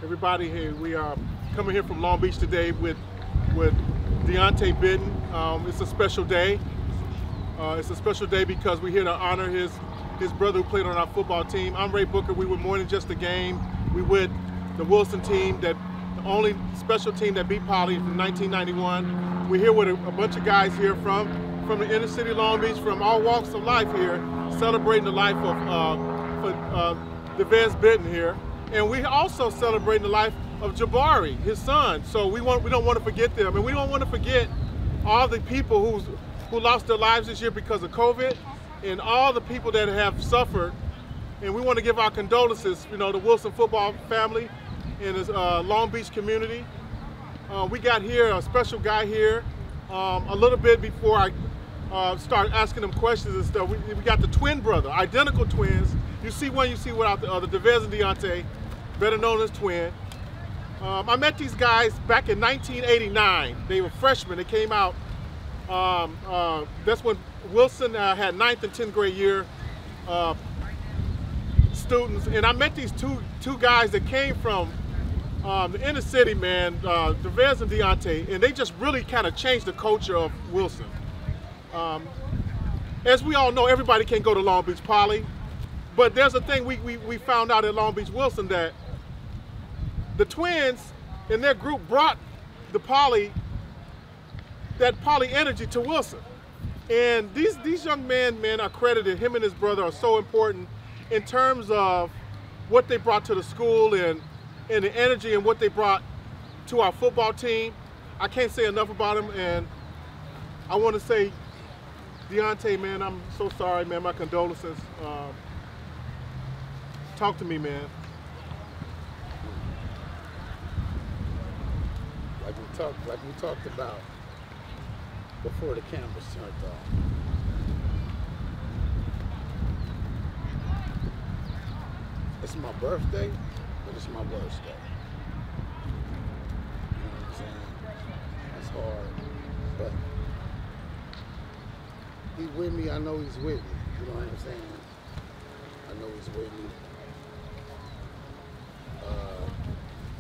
Everybody, hey, we are coming here from Long Beach today with Devious Benton. It's a special day. It's a special day because we're here to honor his brother who played on our football team. I'm Ray Booker. We were more than just a game. We with the Wilson team, the only special team that beat Poly in 1991. We're here with a bunch of guys here from the inner city Long Beach, from all walks of life here, celebrating the life of Devious Benton here. And we also celebrating the life of Jabari, his son. So we don't want to forget them, and we don't want to forget all the people who lost their lives this year because of COVID, and all the people that have suffered. And we want to give our condolences, you know, the Wilson football family and his Long Beach community. We got here a special guy here. A little bit before I start asking them questions and stuff, we got the twin brother, identical twins. You see one, you see without the other, Devious and Deontay, better known as twin. I met these guys back in 1989. They were freshmen. They came out. That's when Wilson had 9th and 10th grade year students. And I met these two guys that came from the inner city, man, Devious and Deontay, and they just really kind of changed the culture of Wilson. As we all know, everybody can't go to Long Beach Poly, but there's a thing we found out at Long Beach Wilson, that the twins and their group brought that Poly energy to Wilson. And these young men are credited, him and his brother are so important in terms of what they brought to the school and the energy and what they brought to our football team. I can't say enough about them, and I want to say, Deontay, man, I'm so sorry, man, my condolences. Talk to me, man. Like we talked about before the cameras turned off. It's my birthday, but it's my worst day. You know what I'm saying? It's hard, but he's with me. I know he's with me. You know what I'm saying? I know he's with me.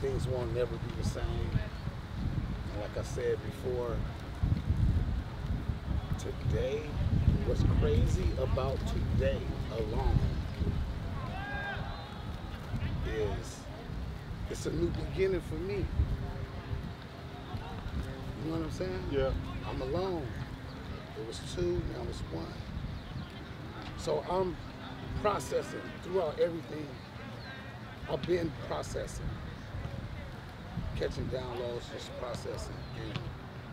Things won't never be the same. And like I said before, today, what's crazy about today alone is it's a new beginning for me. You know what I'm saying? Yeah. I'm alone. It was 2, now it's 1. So I'm processing throughout everything. I've been processing. Catching downloads, just processing. And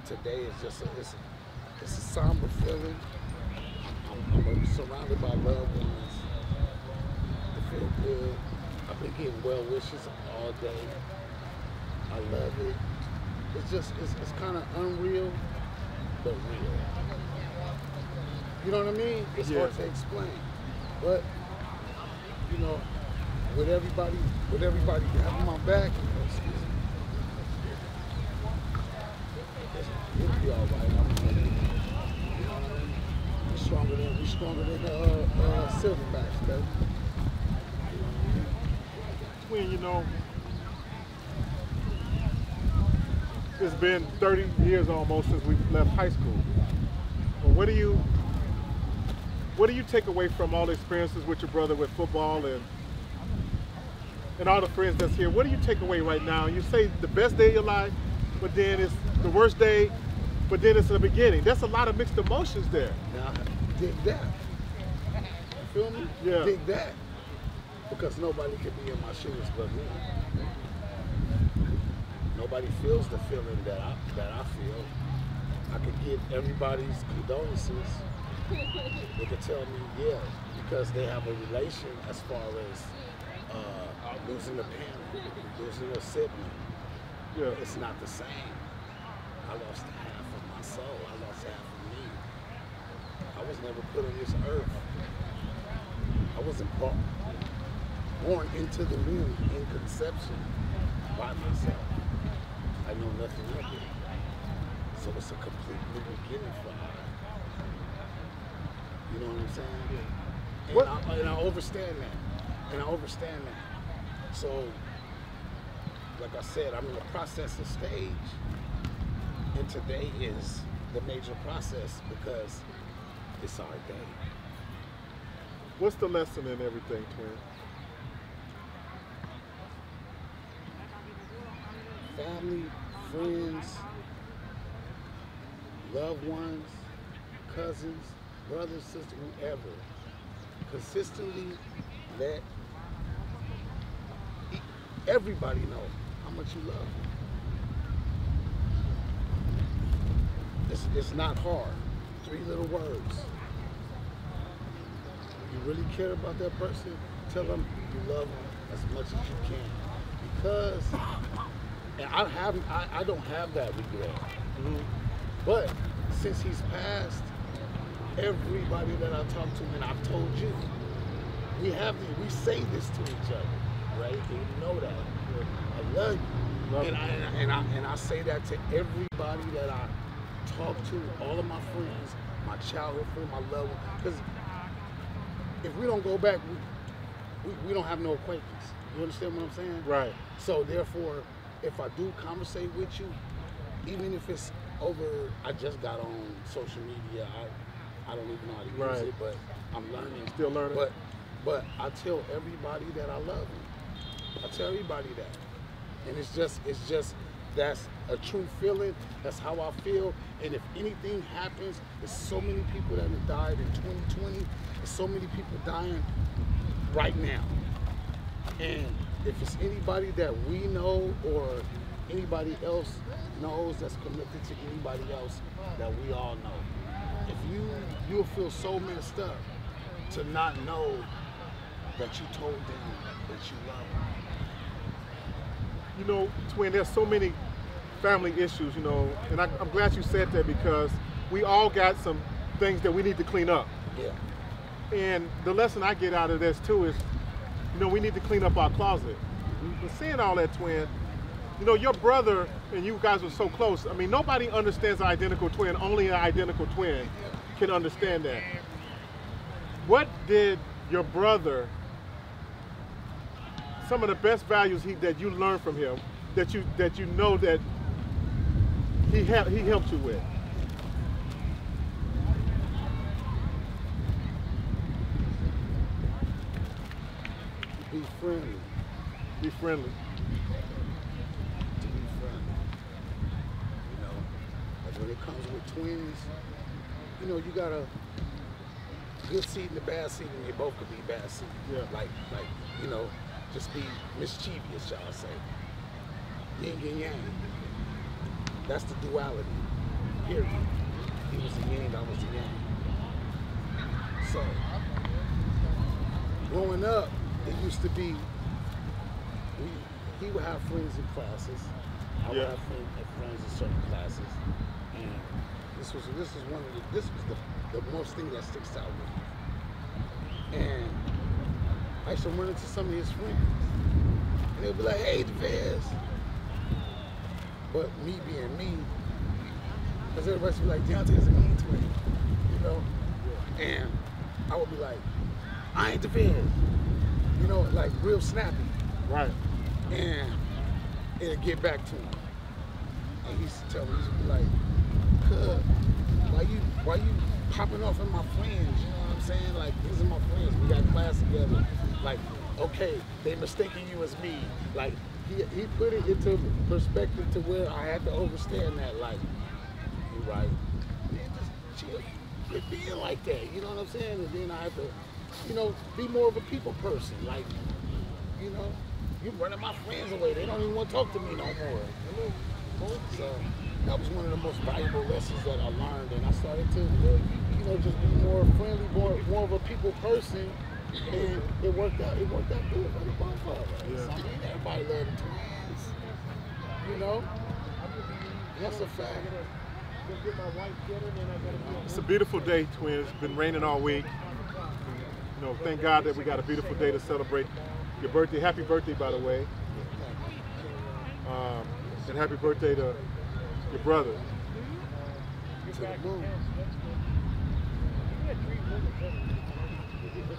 today is just it's a somber feeling. I'm surrounded by loved ones. I feel good. I've been getting well wishes all day. I love it. It's kind of unreal, but real. You know what I mean? It's hard to explain. But, you know, with everybody having my back, it'll be all right. You know what I mean? We stronger than Silverbacks, baby. Twin, you know, it's been 30 years almost since we left high school. Well, what do you take away from all the experiences with your brother with football and all the friends that's here? What do you take away right now? You say the best day of your life, but then it's the worst day, but then it's the beginning. That's a lot of mixed emotions there. Now, dig that. You feel me? Yeah. Dig that. Because nobody could be in my shoes but me. Nobody feels the feeling that I feel. I could give everybody's condolences. They could tell me, yeah, because they have a relation as far as losing a parent, losing a sibling. Yeah. It's not the same. I lost half of my soul. I lost half of me. I was never put on this earth. I wasn't born into the womb in conception by myself. I know nothing of it. So it's a complete new beginning for her. You know what I'm saying? And I understand that. So like I said, I'm in the processing stage, and today is the major process because it's our day. What's the lesson in everything, twin? Family, friends, loved ones, cousins, brothers, sisters, whoever. Consistently let everybody know how much you love them. It's not hard. 3 little words. If you really care about that person, tell them you love them as much as you can. Because, and I don't have that regret. But since he's passed, everybody that I talk to, and I've told you, we say this to each other, right? And you know that. I love you. And I say that to everybody that I talk to, all of my friends, my childhood friends, my loved ones. Because if we don't go back, we don't have no acquaintance. You understand what I'm saying? Right. So therefore, if I do conversate with you, even if it's over, I just got on social media, I don't even know how to use it, but I'm learning. Still learning. But I tell everybody that I love them. I tell everybody that. And it's just that's a true feeling. That's how I feel. And if anything happens, there's so many people that have died in 2020. There's so many people dying right now. And if it's anybody that we know or anybody else knows that's connected to anybody else that we all know, if you'll feel so messed up to not know that you told them that you love them. You know, twin, there's so many family issues, you know, and I'm glad you said that because we all got some things that we need to clean up. Yeah. And the lesson I get out of this too is, you know, we need to clean up our closet. But saying all that, twin, you know, your brother and you guys were so close. I mean, nobody understands an identical twin. Only an identical twin can understand that. What did your brother, some of the best values that you learned from him, that you know that he helped you with? Be friendly. Be friendly. To be friendly. You know, like when it comes with twins, you know, you got a good seed and a bad seed, and they both could be bad seed. Yeah. Like, you know, just be mischievous, shall I say. Yin and yang. That's the duality. Period. He was the yin, I was the yang. So, growing up, it used to be, he would have friends in classes. I would have friends in certain classes. And this was the most thing that sticks out with me. And I used to run into some of his friends. And they'd be like, hey, Devious. But me being me, because everybody would be like, Deontay's a mean twin, you know? And I would be like, I ain't Devious. You know, like real snappy. Right. And it'd get back to him. And he used to tell me, he used to be like, cuz, why you popping off at my friends? You know what I'm saying? Like, these are my friends. We got class together. Like, okay, they mistaking you as me. Like, he put it into perspective to where I had to understand that, like, you right. Man, just chill. Quit being like that. You know what I'm saying? And then I had to, you know, be more of a people person. Like, you know, you running my friends away. They don't even want to talk to me no more. So that was one of the most valuable lessons that I learned, and I started to, you know, just be more friendly, more of a people person, and it worked out. It worked out good for the both of us. Yeah. I mean, everybody loved the twins. You know, that's a fact. It's a beautiful day, twins. It's been raining all week. You know, thank God that we got a beautiful day to celebrate your birthday. Happy birthday, by the way. And happy birthday to your brother. To the moon.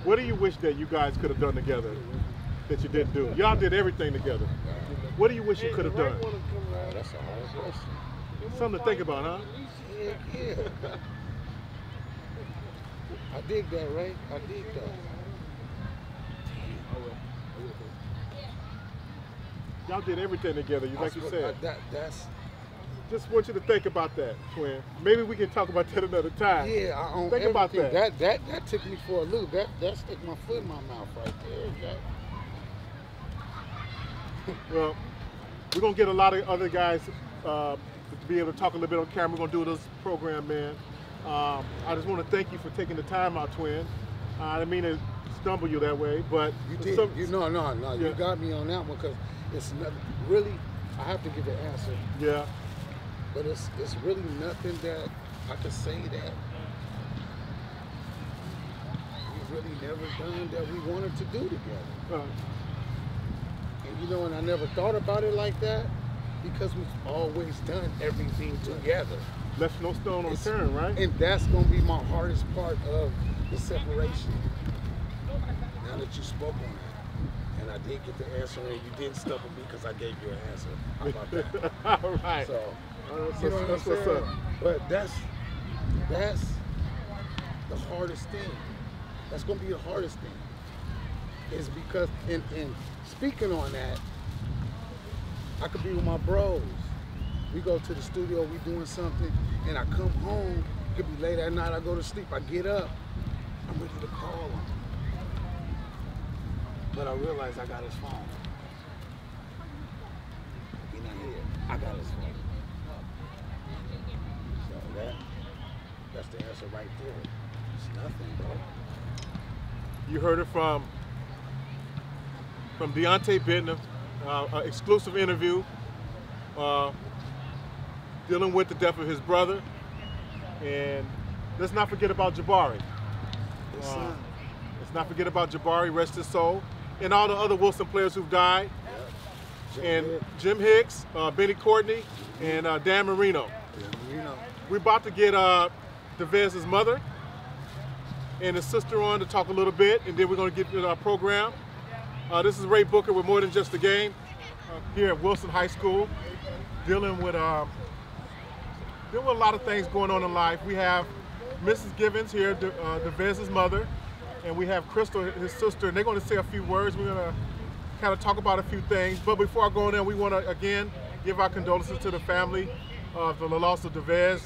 What do you wish that you guys could have done together that you didn't do? Y'all did everything together. What do you wish you could have done? That's a hard question. Something to think about, huh? Heck yeah. I dig that, right? I dig that. Y'all did everything together, like you said. That's. Just want you to think about that, twin. Maybe we can talk about that another time. Yeah, I own think everything. about that. That took me for a loop. That stick my foot in my mouth right there. Well, we're gonna get a lot of other guys to be able to talk a little bit on camera. We're gonna do this program, man. I just want to thank you for taking the time out, twin. I didn't mean to stumble you that way, but you did. No. Yeah. You got me on that one because it's not really. I have to give an answer. Yeah. But it's really nothing that I could say that we've really never done that we wanted to do together. And I never thought about it like that because we've always done everything together. Left no stone unturned, right? And that's going to be my hardest part of the separation. Now that you spoke on that. And I did get the answer, and you didn't stumble me because I gave you an answer. How about that? All right. So, that's what's up. But that's the hardest thing. That's going to be the hardest thing. Is because, and speaking on that, I could be with my bros. We go to the studio, we doing something, and I come home, it could be late at night, I go to sleep, I get up, I'm ready to call him. But I realize I got his phone. He not here. I got his phone. So that's the answer right there. It's nothing, bro. You heard it from Devious Benton, an exclusive interview dealing with the death of his brother. And let's not forget about Jabari. Let's not forget about Jabari, rest his soul, and all the other Wilson players who've died. And Jim Hicks, Benny Courtney, and Dan Marino. We're about to get Devious' mother and his sister on to talk a little bit, and then we're going to get to our program. This is Ray Booker with More Than Just a Game here at Wilson High School, dealing with a lot of things going on in life. We have Mrs. Givens here, Devious' mother, and we have Crystal, his sister, and they're going to say a few words. We're going to kind of talk about a few things. But before I go in there, we want to, again, give our condolences to the family of the loss of Devious.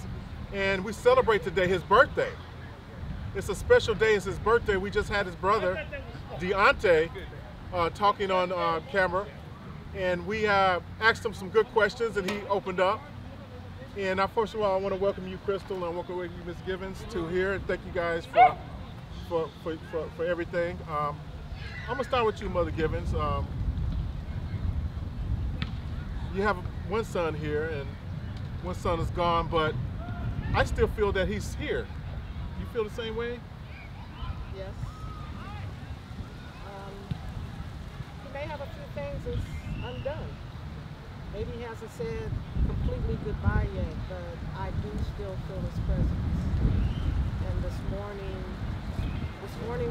And we celebrate today his birthday. It's a special day. It's his birthday. We just had his brother, Deontay, talking on camera. And we asked him some good questions, and he opened up. And first of all, I want to welcome you, Crystal, and welcome you, Ms. Givens, to here. And thank you guys for everything. I'm gonna start with you, Mother Givens. You have one son here, and one son is gone, but I still feel that he's here. You feel the same way? Yes. He may have a few things that's undone. Maybe he hasn't said completely goodbye yet, but I do still feel his presence. And this morning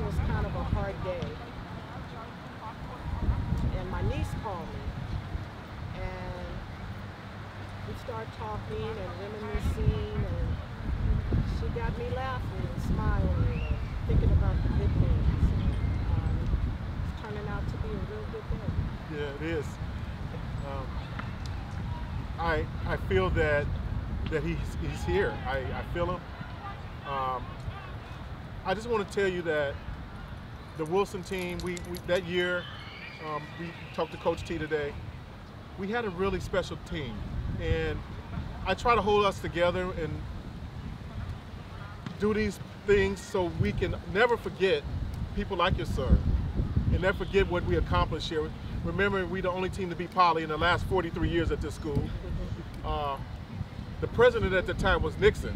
was kind of a hard day. And my niece called me, and we started talking and reminiscing, and she got me laughing and smiling and thinking about the good things. It's turning out to be a real good day. Yeah, it is. I feel that he's here. I feel him. I just want to tell you that the Wilson team, we that year, we talked to Coach T today. We had a really special team, and I try to hold us together and do these things so we can never forget people like your son, and never forget what we accomplished here. Remember, we're the only team to beat Poly in the last 43 years at this school. The president at the time was Nixon.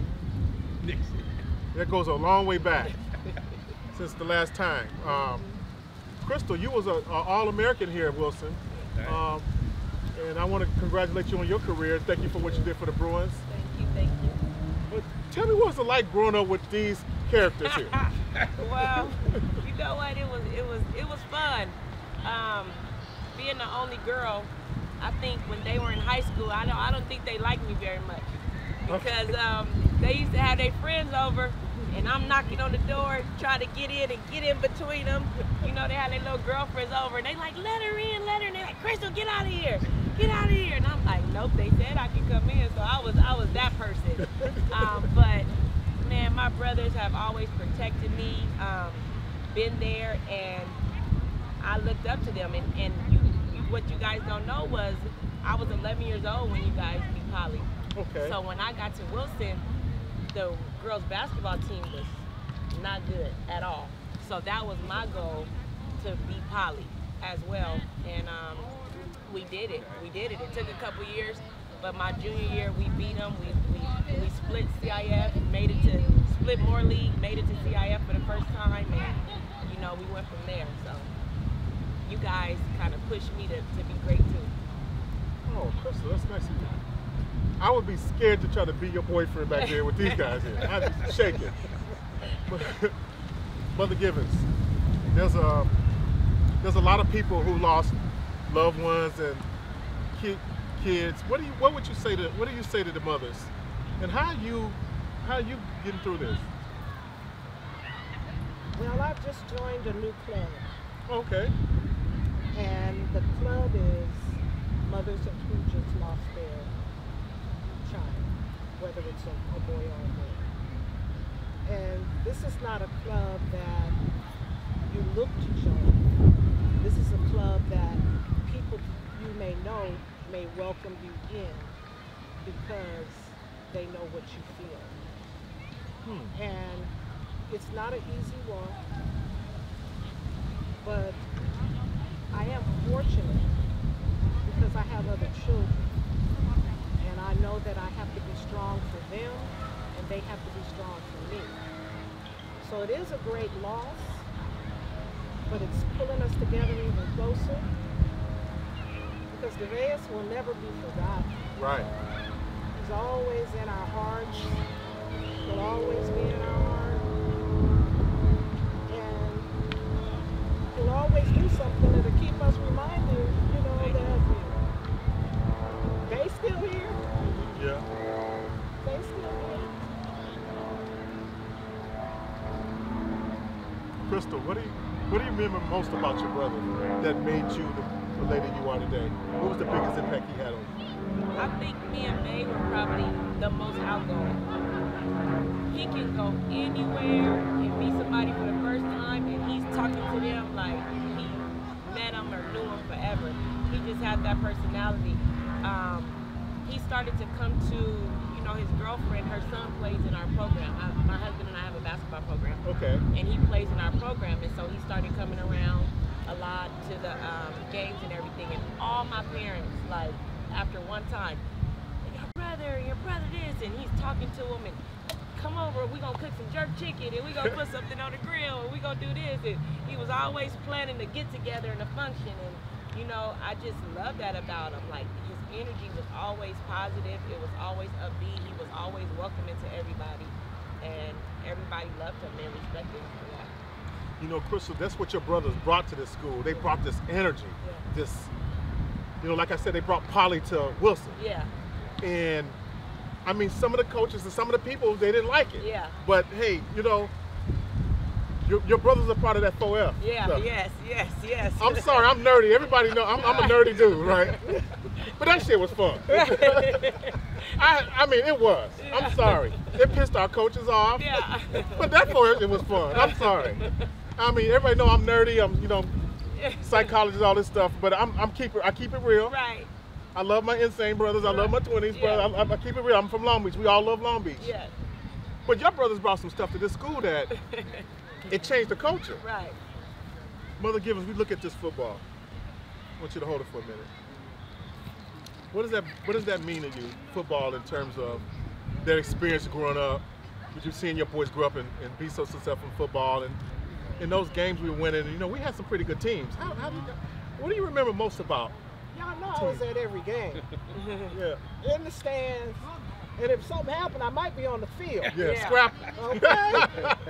That goes a long way back since the last time. Crystal, you was an All-American here at Wilson. And I want to congratulate you on your career. Thank you for what you did for the Bruins. Thank you. But tell me what it's like growing up with these characters here. Well, you know what? It was fun. Being the only girl I think when they were in high school, I don't think they liked me very much because they used to have their friends over, and I'm knocking on the door, trying to get in between them. You know, they had their little girlfriends over, and they like, let her in, and they're like, Crystal, get out of here, and I'm like, nope, they said I could come in, so I was that person. But man, my brothers have always protected me, been there, and I looked up to them, and what you guys don't know was I was 11 years old when you guys beat Poly. Okay. So when I got to Wilson, the girls basketball team was not good at all. So that was my goal, to beat Poly as well. And we did it. It took a couple years, but my junior year we beat them. We split CIF, made it to split more league, made it to CIF for the first time, and you know, we went from there. So you guys kind of pushed me to be great too. Oh, Crystal, that's nice of you. I would be scared to try to be your boyfriend back there with these guys here. I'd be shaking. Mother Givens, there's a lot of people who lost loved ones and kids. What do you say to the mothers? And how are you getting through this? Well, I've just joined a new club. Okay. And the club is mothers who just lost their child, whether it's a boy or a girl. And this is not a club that you look to join. This is a club that people you may know may welcome you in because they know what you feel. And it's not an easy walk, but I am fortunate because I have other children, and I know that I have to be strong for them, and they have to be strong for me. So it is a great loss, but it's pulling us together even closer, because Devious will never be forgotten. Right. He's always in our hearts. He'll always be in our hearts. He'll always do something that'll keep us reminded, you know, that they still here. Yeah. They still here. Crystal, what do you remember most about your brother that made you the lady you are today? What was the biggest impact he had on you? I think me and May were probably the most outgoing. He can go anywhere and meet somebody for the first time, and he's talking to them like he met them or knew them forever. He just had that personality. He started to come to, you know, his girlfriend, her son plays in our program. My husband and I have a basketball program. Okay. And he plays in our program, and so he started coming around a lot to the games and everything. And all my parents, like, after one time, your brother this, and he's talking to him, and come over, we gonna cook some jerk chicken, and we gonna put something on the grill, and we gonna do this. And he was always planning to get together in a function, and you know, I just love that about him. Like, his energy was always positive, it was always upbeat, he was always welcoming to everybody, and everybody loved him and respected him for that. You know, Crystal, that's what your brothers brought to this school. They brought this energy, this, you know, like I said, they brought Polly to Wilson. Yeah. And I mean, some of the coaches and some of the people, they didn't like it. Yeah. But hey, you know, your brothers are part of that 4F. Yeah, stuff. yes. I'm sorry, I'm nerdy. Everybody know I'm a nerdy dude, right? But that shit was fun. I mean, it was. Yeah. I'm sorry. It pissed our coaches off. Yeah. But that 4F, it was fun. I'm sorry. I mean, everybody know I'm nerdy. I'm, you know, psychologist, all this stuff. But I keep it real. Right. I love my insane brothers. I love my 20s brothers. I keep it real. I'm from Long Beach. We all love Long Beach. Yeah. But your brothers brought some stuff to this school that it changed the culture. Right. Mother Givens, we look at this football. I want you to hold it for a minute. What does that mean to you, football, in terms of their experience growing up? But you've seen your boys grow up and be so successful in football, and in those games we were winning, you know, we had some pretty good teams. What do you remember most about? Y'all know I was at every game. Yeah. In the stands. And if something happened, I might be on the field. Yeah. Scrap. Okay.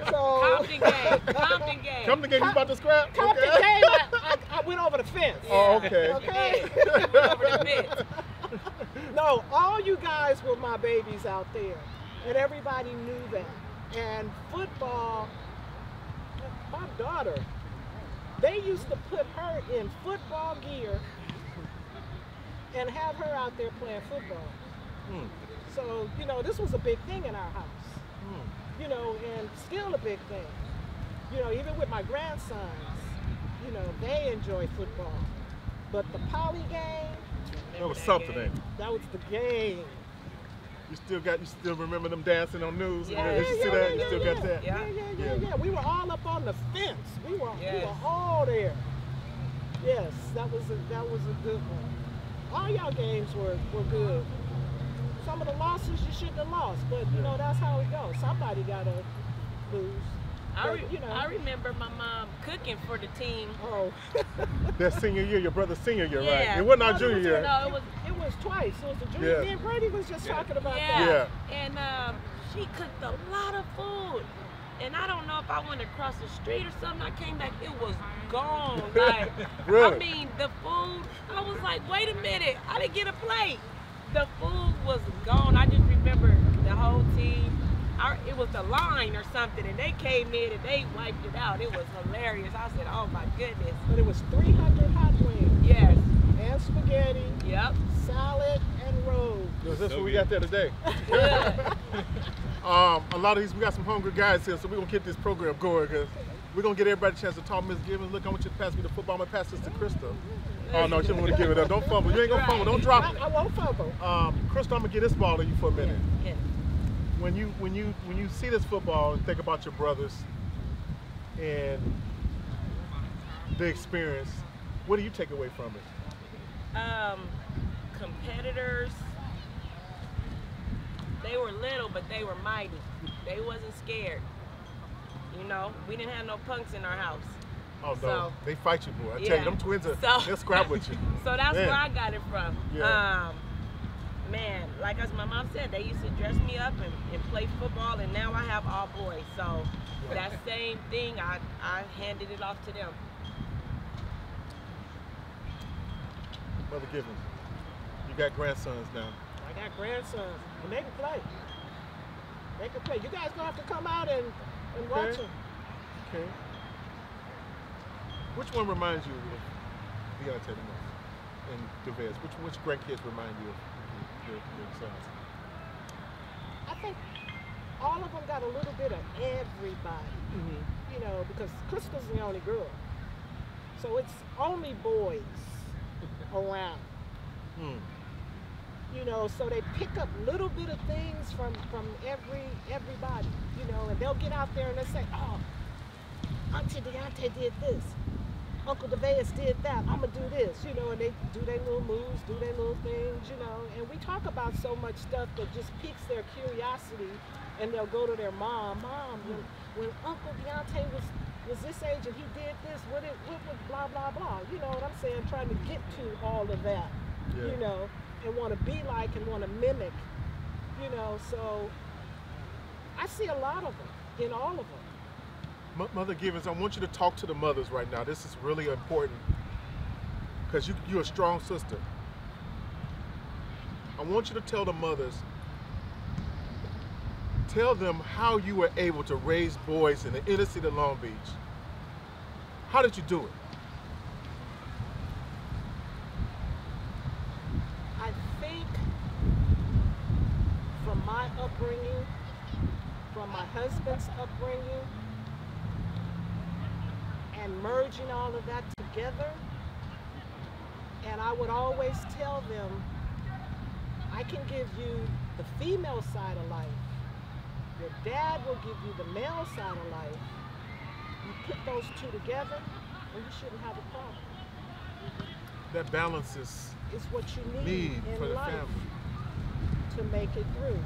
So Compton game. Compton game, you about to scrap? Compton Okay. game, went over the fence. Oh, okay. Okay. Went over the fence. No, all you guys were my babies out there, and everybody knew that. And football, my daughter, they used to put her in football gear and have her out there playing football. So, you know, this was a big thing in our house. You know, and still a big thing. You know, even with my grandsons, you know, they enjoy football. But the poly game, That was something, ain't it? that was the game. You still remember them dancing on news? Yeah. Did you see that? You still got that? Yeah. Yeah. We were all up on the fence. We were Yes. all there. Yes, that was a good one. All y'all games were good. Some of the losses you shouldn't have lost, but you know that's how it goes. Somebody gotta lose. But, you know. I remember my mom cooking for the team. Oh. That senior year, your brother's senior year, Yeah. right? It wasn't our No, junior year. No, It was twice. It was the junior. Yeah. Me and Brady was just talking about Yeah. that. And she cooked a lot of food. And I don't know if I went across the street or something. I came back, it was gone. Like, Really? I mean, the food, I was like, wait a minute, I didn't get a plate. The food was gone. I just remember the whole team. It was the line or something, and they came in and they wiped it out. It was hilarious. I said, oh my goodness. But it was 300 hot wings Yes. and spaghetti, Yep. salad, and rolls. That's what we got there today. Good. A lot of these, we got some hungry guys here, so we're gonna get this program going because we're gonna get everybody a chance to talk. Ms. Gibbons, look, I want you to pass me the football. I'm gonna pass this to Crystal. Oh no, she don't want to give it up. Don't fumble. You ain't gonna fumble. Don't drop it. I won't fumble. Crystal, I'm gonna get this ball to you for a minute. Yeah. When you see this football and think about your brothers and the experience, what do you take away from it? Competitors, they were little, but they were mighty. They wasn't scared. You know, we didn't have no punks in our house. Oh no, So- they fight you, boy. I tell Yeah. you, them twins are So- they'll scrap with you. So that's Man. where I got it from. Yeah. Man, like as my mom said, they used to dress me up and play football, and now I have all boys. So that same thing, I handed it off to them. Mother Gibbons, you got grandsons now. I got grandsons, and they can play. They can play. You guys gonna have to come out and watch Okay. them. Okay. Which one reminds you of Deontay the most? And Devious? Which grandkids remind you of your sons? I think all of them got a little bit of everybody. You know, because Crystal's the only girl, so it's only boys around. You know, so they pick up little bit of things from everybody, you know, and they'll get out there and they'll say, oh, Auntie Deontay did this, Uncle Devious did that, I'm gonna do this, you know, and they do their little moves, do their little things, you know, and we talk about so much stuff that just piques their curiosity, and they'll go to their mom, when Uncle Deontay was this age and he did this, what was blah, blah, blah, you know what I'm saying, trying to get to all of that, you know, and want to be like and want to mimic, you know, so I see a lot of them in all of them. Mother Gibbons, I want you to talk to the mothers right now. This is really important because you're a strong sister. I want you to tell the mothers, tell them how you were able to raise boys in the inner city of Long Beach. How did you do it? I think from my upbringing, from my husband's upbringing, and merging all of that together, and I would always tell them, I can give you the female side of life. Your dad will give you the male side of life. You put those two together, and you shouldn't have a problem. That balance is It's what you need for in the life family. to make it through.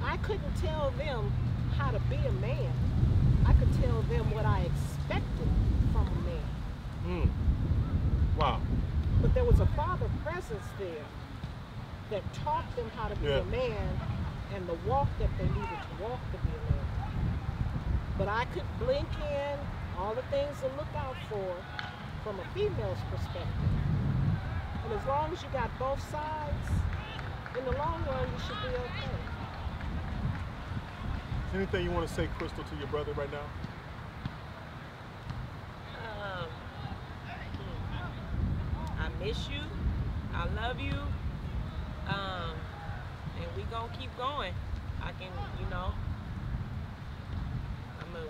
I couldn't tell them how to be a man. I could tell them what I expected from a man. Wow. But there was a father presence there that taught them how to be Yeah. a man and the walk that they needed to walk to be a man. But I could blink in all the things to look out for, from a female's perspective. And as long as you got both sides, in the long run, you should be okay. Is there anything you want to say, Crystal, to your brother right now? I miss you. I love you. And we gonna keep going. I can, you know,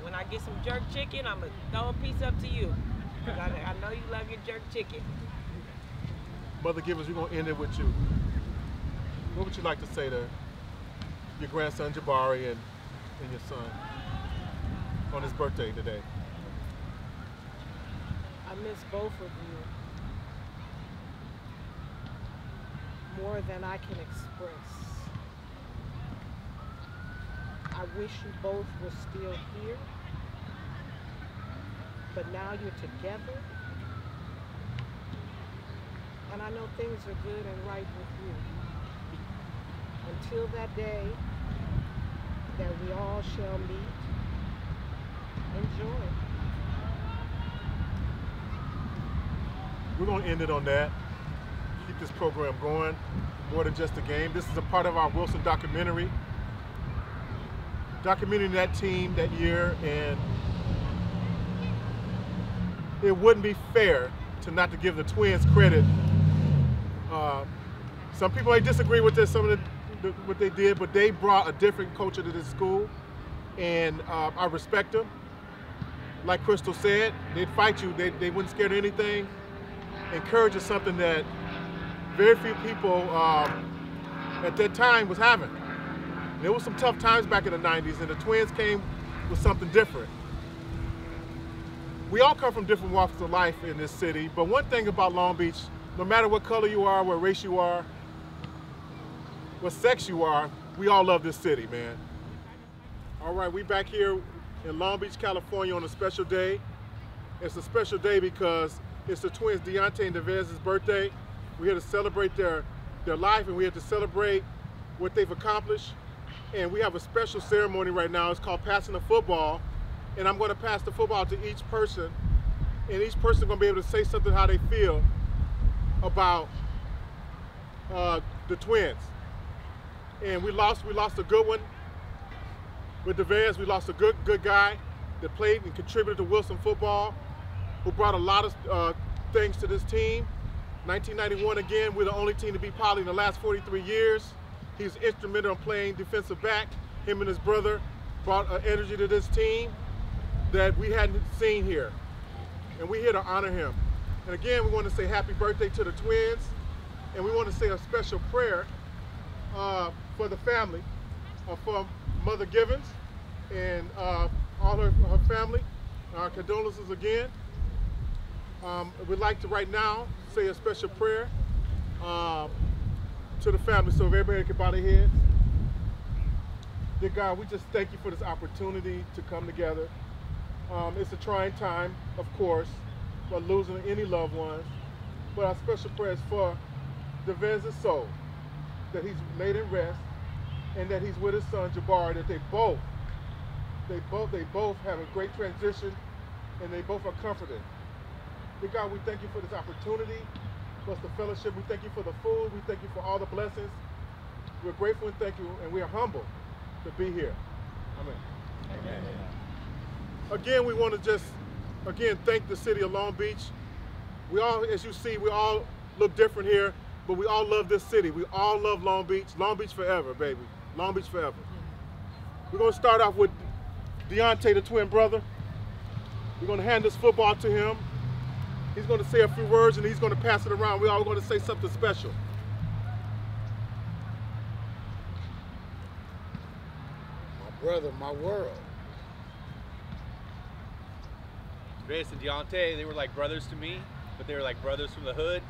when I get some jerk chicken, I'm gonna throw a piece up to you. Cause I know you love your jerk chicken. Mother Givens, we're gonna end it with you. What would you like to say to your grandson Jabari and your son on his birthday today? I miss both of you more than I can express. I wish you both were still here, but now you're together, and I know things are good and right with you. Until that day that we all shall meet, enjoy. We're going to end it on that. Keep this program going. More than just a game. This is a part of our Wilson documentary. Documenting that team that year, and it wouldn't be fair to not to give the Twins credit. Some people may disagree with this, some of what they did, but they brought a different culture to this school, and I respect them. Like Crystal said, they'd fight you. They wouldn't scared of anything. Encourage is something that very few people at that time was having. There was some tough times back in the 90s, and the Twins came with something different. We all come from different walks of life in this city, but one thing about Long Beach, no matter what color you are, what race you are, what sex you are, we all love this city, man. All right, we back here in Long Beach, California on a special day. It's a special day because it's the twins, Deontay and Devious' birthday. We're here to celebrate their life, and we're here to celebrate what they've accomplished. And we have a special ceremony right now. It's called passing the football. And I'm going to pass the football to each person. And each person is going to be able to say something how they feel about the Twins. And we lost a good one with Devious. We lost a good guy that played and contributed to Wilson football, who brought a lot of things to this team. 1991 again, we're the only team to beat Poly in the last 43 years. He's instrumental in playing defensive back. Him and his brother brought an energy to this team that we hadn't seen here. And we're here to honor him. And again, we want to say happy birthday to the Twins. And we want to say a special prayer for the family, for Mother Givens and all her family. Our condolences again. We'd like to right now say a special prayer to the family, so if everybody can bow their heads. Dear God, we just thank you for this opportunity to come together. It's a trying time, of course, for losing any loved ones, but our special prayer is for Devious' soul, that he's laid in rest, and that he's with his son Jabari, that they both have a great transition, and they both are comforted. Dear God, we thank you for this opportunity, plus the fellowship. We thank you for the food. We thank you for all the blessings. We're grateful and thank you, and we are humbled to be here. Amen. Amen. Again, we want to just, thank the city of Long Beach. We all, as you see, we all look different here, but we all love this city. We all love Long Beach. Long Beach forever, baby. Long Beach forever. We're going to start off with Deontay, the twin brother. We're going to hand this football to him. He's going to say a few words, and he's going to pass it around. We're all going to say something special. My brother, my world. Devious and Deontay, they were like brothers to me, but they were like brothers from the hood.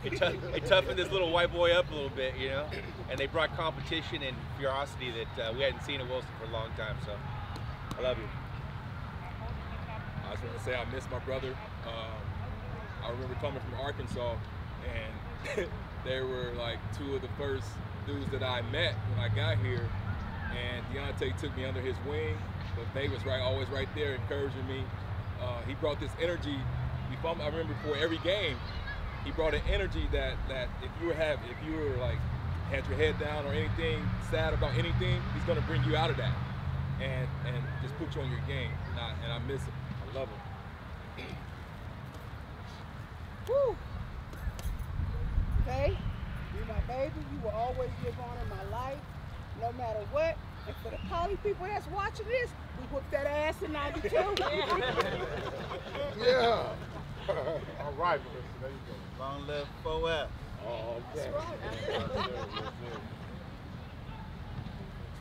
It toughened this little white boy up a little bit, you know? And they brought competition and ferocity that we hadn't seen in Wilson for a long time, so I love you. I just want to say I miss my brother. I remember coming from Arkansas, and they were like two of the first dudes that I met when I got here. And Deontay took me under his wing, but they was always right there encouraging me. He brought this energy I remember before every game, he brought an energy that if you were like had your head down or anything sad about anything, he's gonna bring you out of that and just put you on your game. And I miss him. I love him. Woo! Okay, you're my baby. You will always live on in my life, no matter what. And for the Poly people that's watching this, we whooped that ass in '92. Yeah. All right, Melissa, there you go. Long live 4F. Oh, That's okay. right.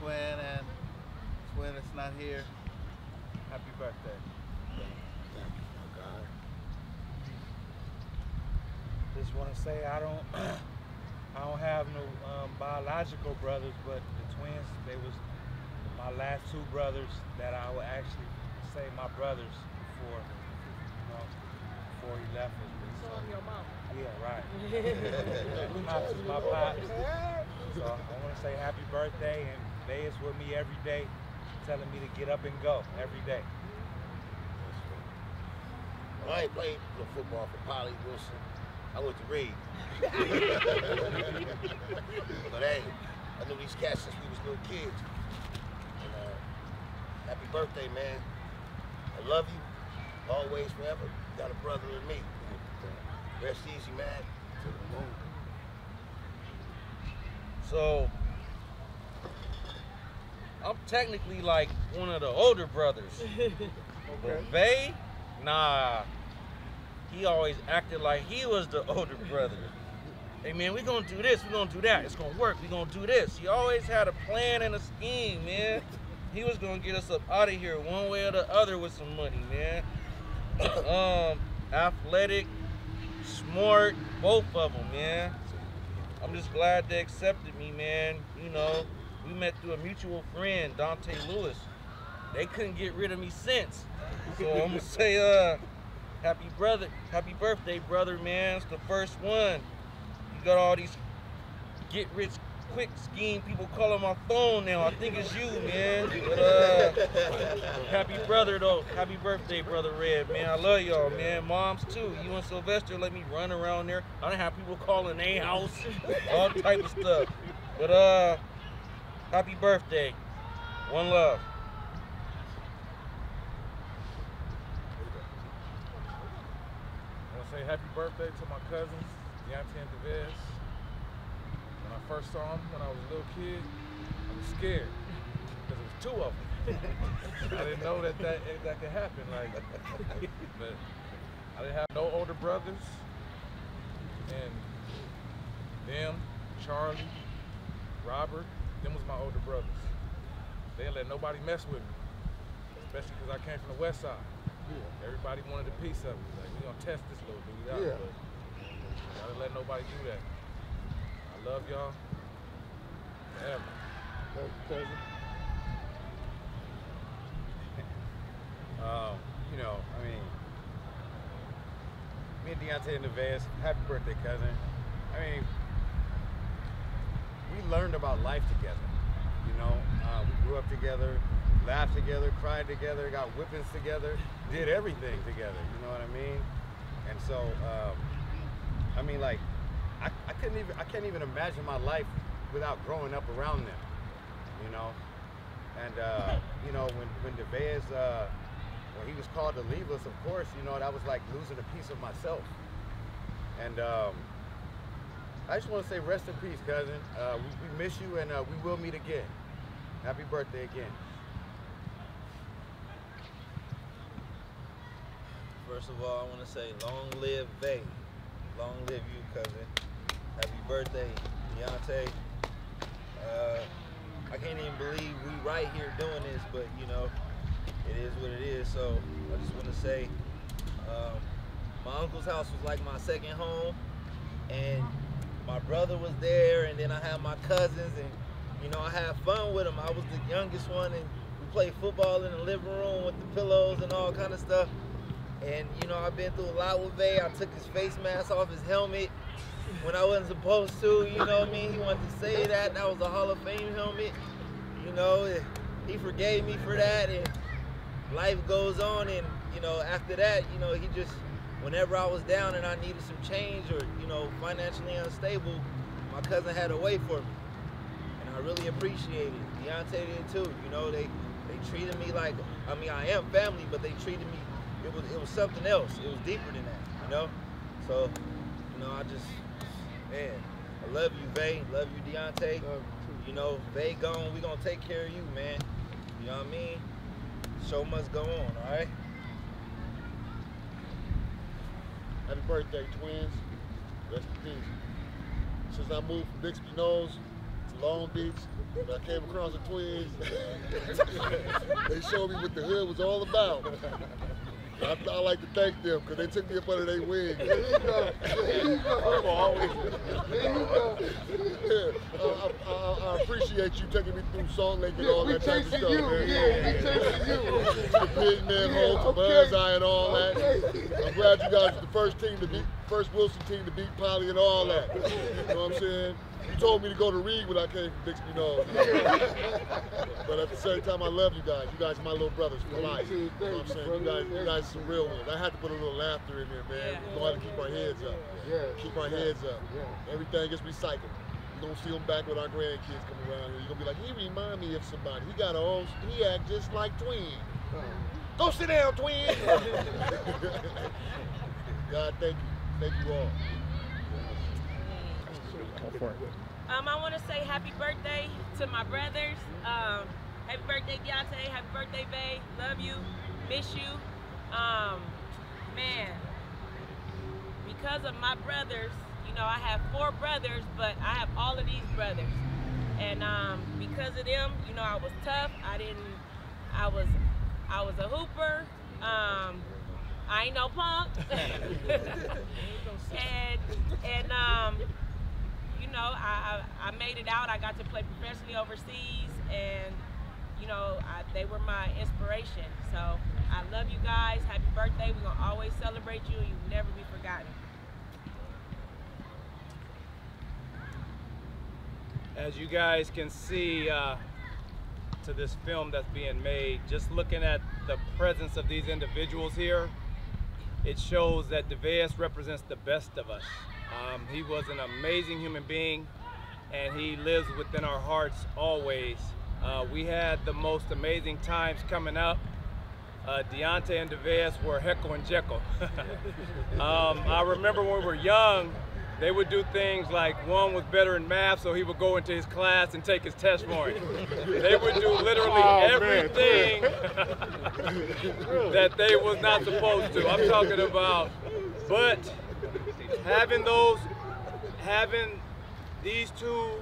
Twin and Twin is not here. Happy birthday. Thank you, God. Just want to say I don't have no biological brothers, but the twins, they was my last two brothers that I would actually say my brothers before he left us. So I'm your mama. Yeah, right. my pops. So I want to say happy birthday, and they is with me every day, telling me to get up and go every day. Well, I ain't played no football for Polly Wilson. I went to Reed. But hey, I knew these cats since we was little kids. And happy birthday, man. I love you, always, forever. You got a brother in me. Rest easy, man. To the moon. So, I'm technically like one of the older brothers. But Vay, nah, he always acted like he was the older brother. Hey man, we gonna do this, we gonna do that, it's gonna work, we gonna do this. He always had a plan and a scheme, man. He was gonna get us up out of here one way or the other with some money, man. Athletic, smart, both of them, man. I'm just glad they accepted me, man. You know, we met through a mutual friend, Dante Lewis. They couldn't get rid of me since. So I'm gonna say, happy birthday, brother, man. It's the first one. You got all these get rich quick scheme people calling my phone now. I think it's you, man. But happy brother though. Happy birthday, brother Red, man. I love y'all, man. Moms too. You and Sylvester let me run around there. I done have people calling their house, all type of stuff. But happy birthday. One love. I want to say happy birthday to my cousins, Deontay and Devious. When I first saw them when I was a little kid, I was scared because it was two of them. I didn't know that could happen. Like, but I didn't have no older brothers, and them, Charlie, Robert, them was my older brothers. They didn't let nobody mess with me, especially because I came from the West Side. Yeah. Everybody wanted a piece of it. Like, we gonna test this little dude out, but I didn't let nobody do that. I love y'all forever. You know, I mean, me and Deontay and Devious, happy birthday, cousin. I mean, we learned about life together. You know, we grew up together, laughed together, cried together, got whippings together, did everything together. You know what I mean? And so, I mean, like, I can't even imagine my life without growing up around them. You know, and you know, when Devious, when he was called to leave us, of course, you know, that was like losing a piece of myself. And I just want to say rest in peace, cousin. We miss you, and we will meet again. Happy birthday again. First of all, I want to say long live Vay. Long live you, cousin. Happy birthday, Deontay. I can't even believe we right here doing this, but you know, it is what it is. So I just want to say, my uncle's house was like my second home, and my brother was there, and then I had my cousins, and you know, I had fun with them. I was the youngest one, and we played football in the living room with the pillows and all kind of stuff. And you know, I've been through a lot with Vay. I took his face mask off his helmet when I wasn't supposed to, you know what I mean? He wanted to say that. That was a Hall of Fame helmet. You know, he forgave me for that, and life goes on. And you know, after that, you know, he just whenever I was down and I needed some change or, you know, financially unstable, my cousin had a way for me. And I really appreciate it. Deontay did too. You know, they treated me like, I mean, I am family, but they treated me, it was something else. It was deeper than that, you know? So, you know, I just, man, I love you, Vay. Love you, Deontay. You know, Vay gone, we gonna take care of you, man. You know what I mean? Show must go on, all right? Happy birthday, twins. Rest in peace. Since I moved from Bixby Knolls to Long Beach, when I came across the twins, they showed me what the hood was all about. I like to thank them because they took me up under their wing. There you go. There you go. Always. There you go. Yeah. I appreciate you taking me through Salt Lake and all that type of stuff, man. Yeah, we chasing you. To the Pigman hole, to Buzz Eye and all that. I'm glad you guys are the first Wilson team to beat Poly and all that. You know what I'm saying? You told me to go to Reed when I came from Bixby Knolls. But at the same time, I love you guys. You guys are my little brothers for life. You know what I'm saying? You guys are some real ones. I had to put a little laughter in there, man. We know how to keep our heads up. Keep our heads up. Everything gets recycled. You're going to see them back with our grandkids coming around here. You're going to be like, he remind me of somebody. He act just like Twin. Go sit down, Twin. God, thank you. Thank you all. I want to say happy birthday to my brothers. Happy birthday, Deontay. Happy birthday, Vay. Love you. Miss you. Man, because of my brothers, you know, I have 4 brothers, but I have all of these brothers. And because of them, you know, I was tough. I was a hooper. I ain't no punk. and you know, I made it out. I got to play professionally overseas, and you know, they were my inspiration. So I love you guys. Happy birthday. We're gonna always celebrate you, and you'll never be forgotten. As you guys can see to this film that's being made, just looking at the presence of these individuals here, it shows that Devious represents the best of us. He was an amazing human being, and he lives within our hearts always. We had the most amazing times coming up. Deontay and Devious were Heckle and Jekyll. I remember when we were young, they would do things like one was better in math, so he would go into his class and take his test for him. They would do literally everything that they was not supposed to. I'm talking about, but having these two,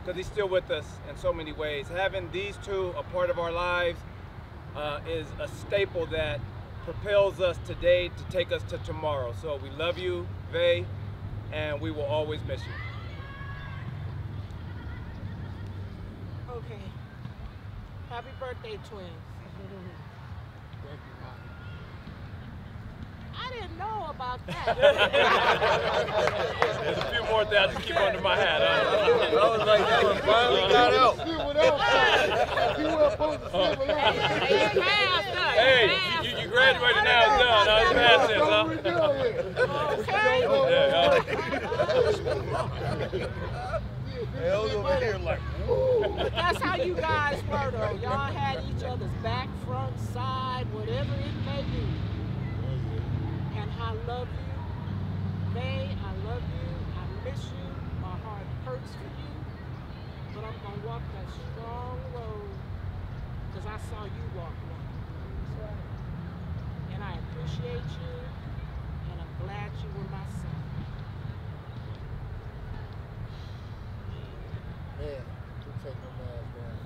because he's still with us in so many ways, having these two a part of our lives is a staple that propels us today to take us to tomorrow. So we love you, Vay, and we will always miss you. Okay. Happy birthday, twins. I didn't know about that. There's a few more things I just keep under my hat. I was like, that one finally got out. Hey, you graduated now, it's done. Now it's past tense, huh? Hell's over here like, That's how you guys were, though. Y'all had each other's back, front, side, whatever it may be. And I love you. Vay, I love you. I miss you. My heart hurts for you. But I'm going to walk that strong road because I saw you walk one. And I appreciate you. And I'm glad you were my son. Man, you take no mask down.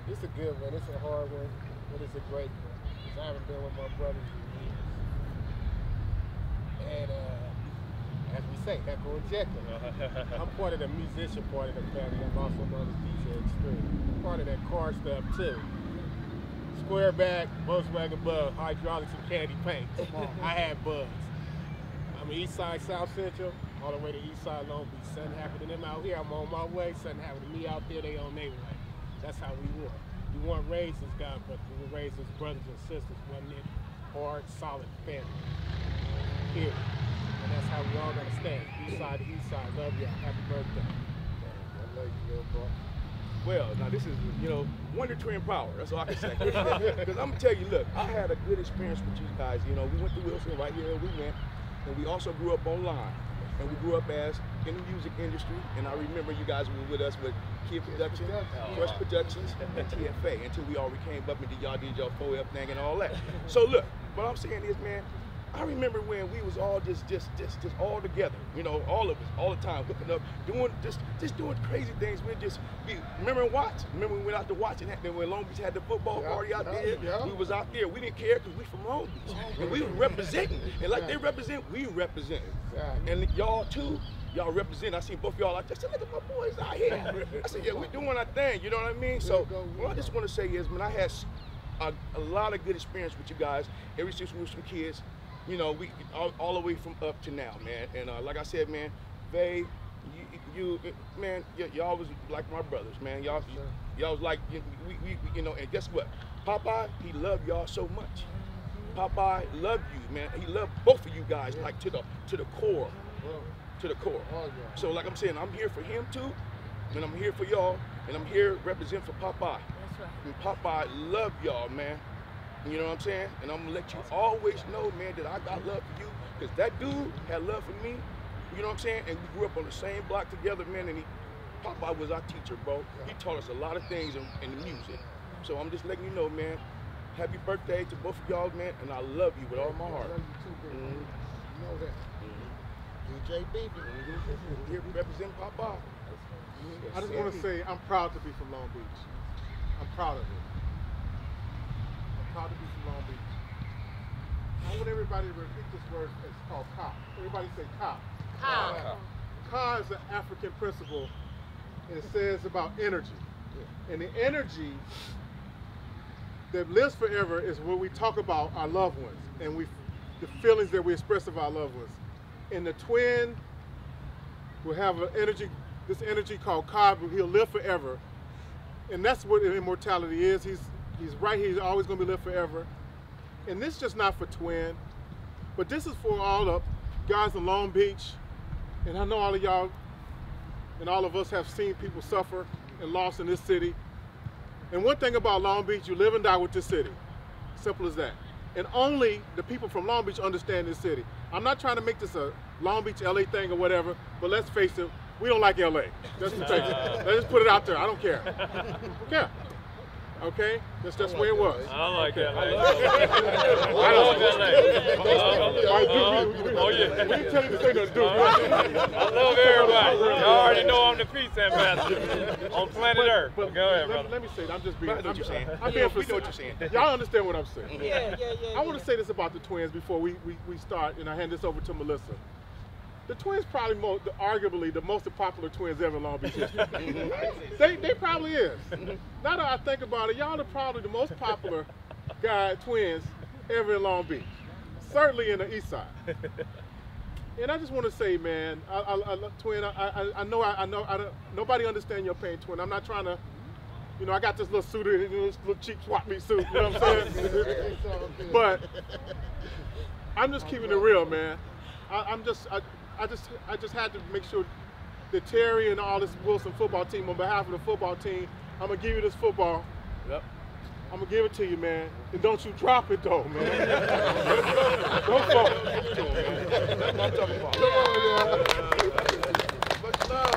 It's a good one. It's a hard one, but it's a great one. Because I haven't been with my brothers in years. And as we say, Heckle and Jekyll. I'm part of the musician part of the family. I'm also known as DJ Extreme. Part of that car stuff too. Square back, Volkswagen Bug, hydraulics and candy paint. I had bugs. I'm East Side, South Central, all the way to East Side, Long Beach. Something happened to them out here, I'm on my way. Something happened to me out there, they on their way. That's how we were. We weren't raised as God, but we were raised as brothers and sisters, wasn't it? Hard, solid family. period. And that's how we all gotta stand. East side to east side. Love y'all. Happy birthday. I love you, little bro. Well, now this is, you know, Wonder Twin power. That's all I can say. Because I'm gonna tell you, look, I had a good experience with you guys. You know, we went to Wilson right here. We went, and we also grew up online. And we grew up as in the music industry. And I remember you guys were with us with Kid Production, Crush Productions, and TFA until we all came up and y'all did your 4F thing and all that. So look, what I'm saying is, man, I remember when we was all just all together, you know, all of us, all the time, hooking up, doing just doing crazy things. We'd just be, remember when we went out to watch it, and when Long Beach had the football party out there, we was out there. We didn't care because we from Long Beach, and we were representing, and like they represent, we represent. And y'all too, y'all represent. I seen both of y'all like, I said, look at my boys out here. I said, yeah, we're doing our thing, you know what I mean? So what I just want to say is, man, I had a lot of good experience with you guys ever since we were some kids. You know, we all the way from up to now, man. And like I said, man, Vay, man, y'all was like my brothers, man. Y'all was like, you know. And guess what? Popeye, he loved y'all so much. Popeye loved you, man. He loved both of you guys, like to the core, to the core. So, like I'm saying, I'm here for him too, and I'm here for y'all, and I'm here represent for Popeye. That's right. And Popeye loved y'all, man. You know what I'm saying? And I'm gonna let you always know, man, that I got love for you, because that dude had love for me. You know what I'm saying? And we grew up on the same block together, man. And Popeye was our teacher, bro. He taught us a lot of things in the music. So I'm just letting you know, man. Happy birthday to both of y'all, man. And I love you with all my heart. I love you too, bro. You know that. DJ Beaver. Here represent Popeye. I just want to say I'm proud to be from Long Beach. I'm proud of it. Proud to be from Long Beach. I want everybody to repeat this word. It's called Ka. Everybody say Ka. Ka. Ka is an African principle, and it says about energy. And the energy that lives forever is when we talk about our loved ones and the feelings that we express of our loved ones. And the twin will have this energy called Ka, but he'll live forever. And that's what immortality is. He's right here, he's always gonna be live forever. And this is just not for Twin, but this is for all the guys in Long Beach. And I know all of y'all and all of us have seen people suffer and lost in this city. And one thing about Long Beach, you live and die with this city. Simple as that. And only the people from Long Beach understand this city. I'm not trying to make this a Long Beach, LA thing or whatever, but let's face it, we don't like LA. Let's just put it out there, I don't care. Yeah. Okay? That's the way it was. I like that. I don't like Oh, yeah. We didn't tell you to say nothing, dude. I love everybody. Y'all already know I'm the peace ambassador on planet Earth. Go ahead, brother. Let me say it. I'm just being. I know what you're saying. I'm being We know what you're saying. Y'all understand what I'm saying? Yeah. I want to say this about the twins before we start, and I hand this over to Melissa. The twins probably arguably the most popular twins ever in Long Beach history. They probably is. Now that I think about it, y'all are probably the most popular twins ever in Long Beach. Certainly in the East Side. And I just want to say, man, I love Twin. I know nobody understands your pain, Twin. I'm not trying to, you know, I got this little suit, this little cheap swap meet suit. You know what I'm saying? But I'm just keeping it real, man. I just had to make sure that Terry and all this Wilson football team, on behalf of the football team, I'm gonna give you this football. Yep. I'm gonna give it to you, man. And don't you drop it though, man. Don't fall. That's what I'm talking about. Much love.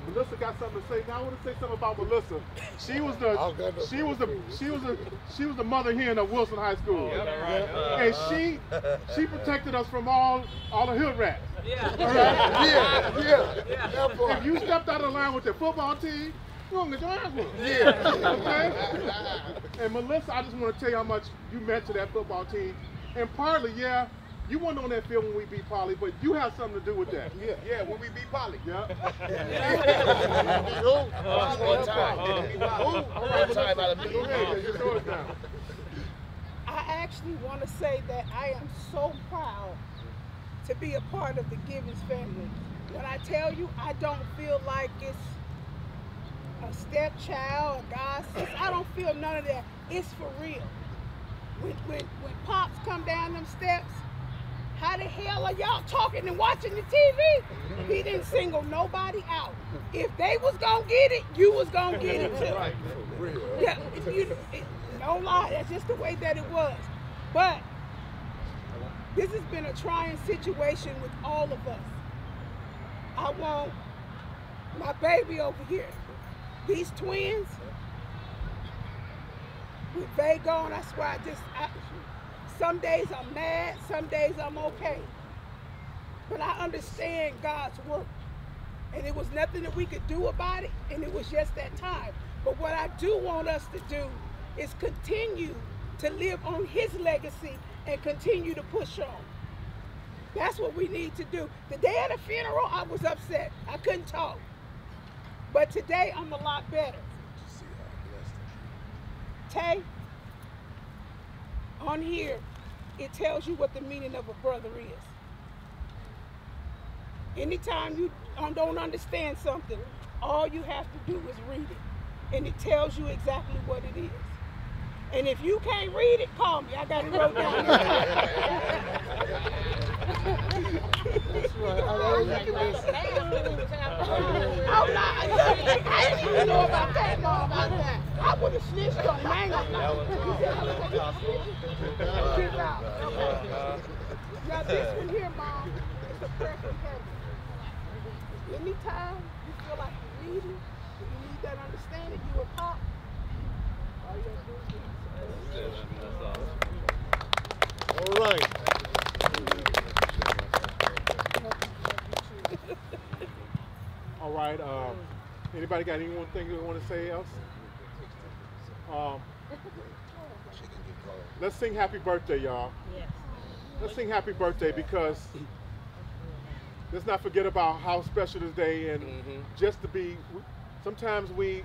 Melissa got something to say. Now I want to say something about Melissa. She was the mother hen of Wilson High School. And she protected us from all the hood rats. Yeah. If you stepped out of line with the football team, you're gonna get your ass whooped. Yeah. Okay? And Melissa, I just want to tell you how much you meant to that football team. And partly, yeah, you weren't on that field when we beat Poly, but you have something to do with that. Yeah, when we beat Poly. Yeah. One time. One time out of me. Go ahead, get yours now. I actually want to say that I am so proud to be a part of the Givens family. When I tell you, I don't feel like it's a stepchild, a god sister. I don't feel none of that. It's for real. When Pops come down them steps, how the hell are y'all talking and watching the TV? He didn't single nobody out. If they was gonna get it, you was gonna get it too. Right, for real. Yeah, no lie, that's just the way that it was. But this has been a trying situation with all of us. I want my baby over here. These twins, with Vago, and I swear some days I'm mad, some days I'm okay. But I understand God's work. And it was nothing that we could do about it, and it was just that time. But what I do want us to do is continue to live on his legacy and continue to push on. That's what we need to do. The day of the funeral, I was upset. I couldn't talk. But today, I'm a lot better. Tay, on here, it tells you what the meaning of a brother is. Anytime you don't understand something, all you have to do is read it. And it tells you exactly what it is. And if you can't read it, call me. I got it wrote down. That's right. I didn't even know about that, Mom. I would have snitched on Mango. Now this one here, Mom, is a prayer from heaven. Anytime you feel like you need it, you need that understanding, you will pop. All you gotta do is All right. All right. Anybody got anything they want to say else? Let's sing happy birthday, y'all. Yes. Let's sing happy birthday because let's not forget about how special this day and just to be, sometimes we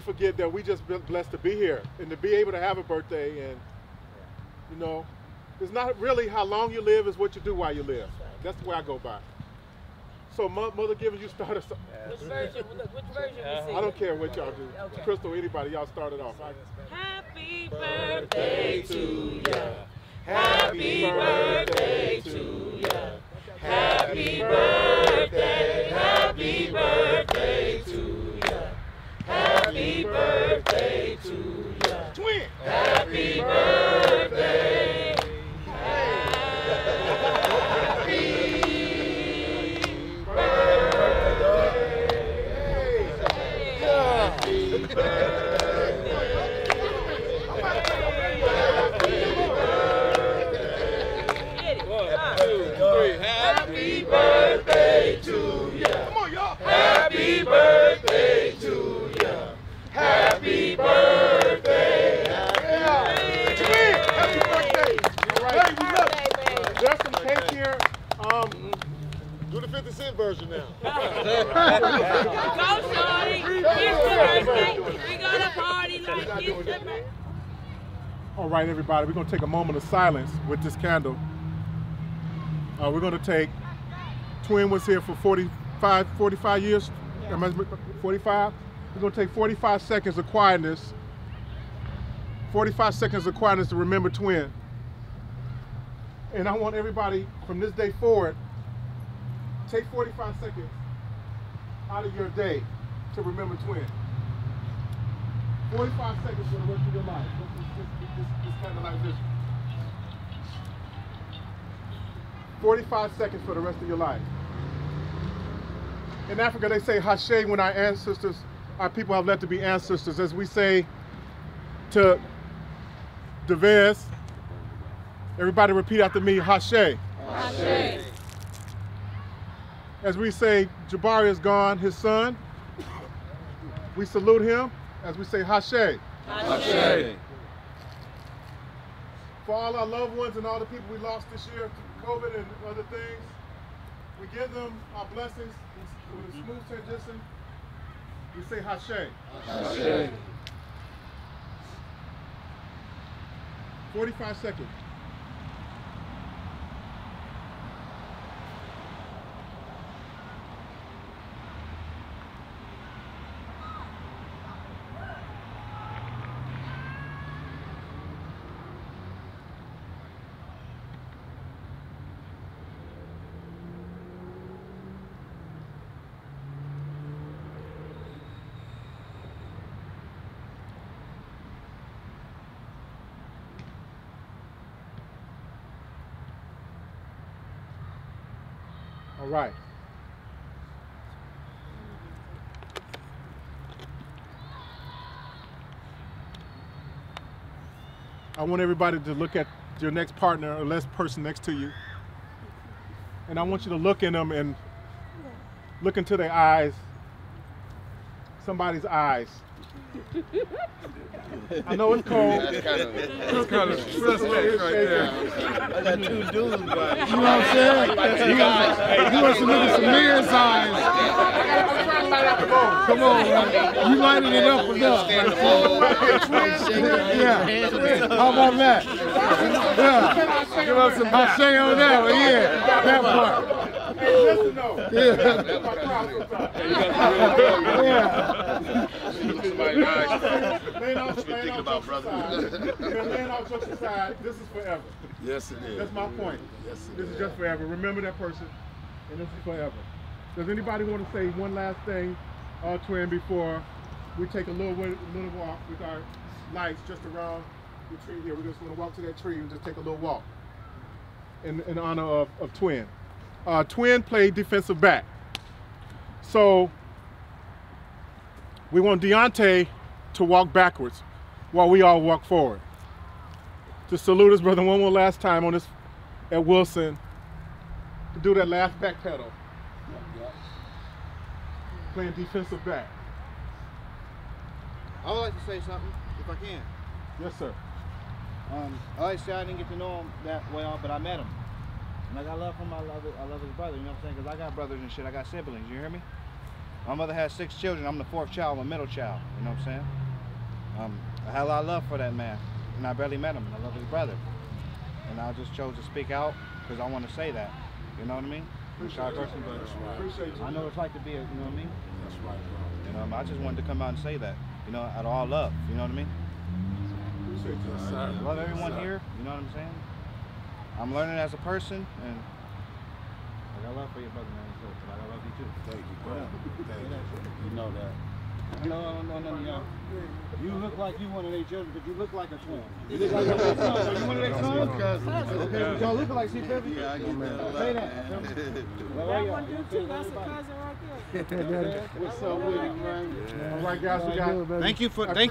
forget that we just been blessed to be here and to be able to have a birthday. And you know, it's not really how long you live, it's what you do while you live. That's the way I go by. So Mother Givens, you started. Which version? Which version we sing? I don't care what y'all do. Okay. Crystal, anybody, y'all started off. Happy birthday to ya. Happy birthday to ya. Happy birthday, happy birthday to ya. Happy birthday to ya. Twin. Happy birthday. Happy birthday to ya. Come on, y'all. Happy birthday to ya. Happy birthday. Happy birthday. All right. Hey, look, there's some cake here. Do the 50 Cent version now. Go, Shorty. It's your birthday. We gonna party like it's your birthday. All right, everybody, we're going to take a moment of silence with this candle. We're going to take, Twin was here for 45 years, 45? We're going to take 45 seconds of quietness, 45 seconds of quietness to remember Twin. And I want everybody from this day forward, take 45 seconds out of your day to remember Twin. 45 seconds for the rest of your life. This kind of like this. 45 seconds for the rest of your life. In Africa, they say Hashe when our ancestors, our people have left to be ancestors. As we say to Devious, everybody repeat after me, Hashe. Hashe. As we say, Jabari is gone, his son. We salute him as we say, Hashe. Hashe. For all our loved ones and all the people we lost this year to COVID and other things, we give them our blessings with a smooth transition. We say Hashe. Hashe. 45 seconds. All right. I want everybody to look at your next partner or next person next to you. And I want you to look in them and look into their eyes, somebody's eyes. I know it's cold. That's kind of suspect right there. I got two dudes, but you know what I'm saying? You want to look at Samir's eyes. Come on, man. You lighted it up enough. Yeah. How about that? Yeah. Give us some back. I say on that one, yeah. That part. Hey, listen though. Thinking about brother. Laying off jokes aside, this is forever. Yes, it is. That's my point. Yes, it this is just forever. Remember that person, and this is forever. Does anybody want to say one last thing, twin, before we take a little walk with our lights just around the tree here? We just want to walk to that tree and just take a little walk in honor of Twin. Twin played defensive back. So we want Deontay to walk backwards while we all walk forward. To salute his brother one more last time on this at Wilson. To do that last back pedal. Playing defensive back. I would like to say something, if I can. Yes, sir. I like to say I didn't get to know him that well, but I met him. And I got love for him. I love his brother, you know what I'm saying? Because I got brothers and shit. I got siblings, you hear me? My mother has 6 children. I'm the 4th child, I'm a middle child, you know what I'm saying? I had a lot of love for that man, and I barely met him, and I love his brother. And I just chose to speak out because I want to say that, you know what I mean? I'm a shy person, but I know what it's like to be a, you know what I mean? That's right, bro. You know, I just wanted to come out and say that, you know, out of all love, you know what I mean? Appreciate you, sir. Love everyone here, you know what I'm saying? I'm learning as a person, and I got love for your brother, man. So I love you too. Thank you, bro. Thank you. You know that. No. You look like you one of their children, but you look like a twin. You look like your son. Are you one of their sons? Okay, but y'all look like, see, Peppy? Yeah, I get that. Say that. That one do too. That's a cousin right there. What's up with you, man? All right, guys, we got. Thank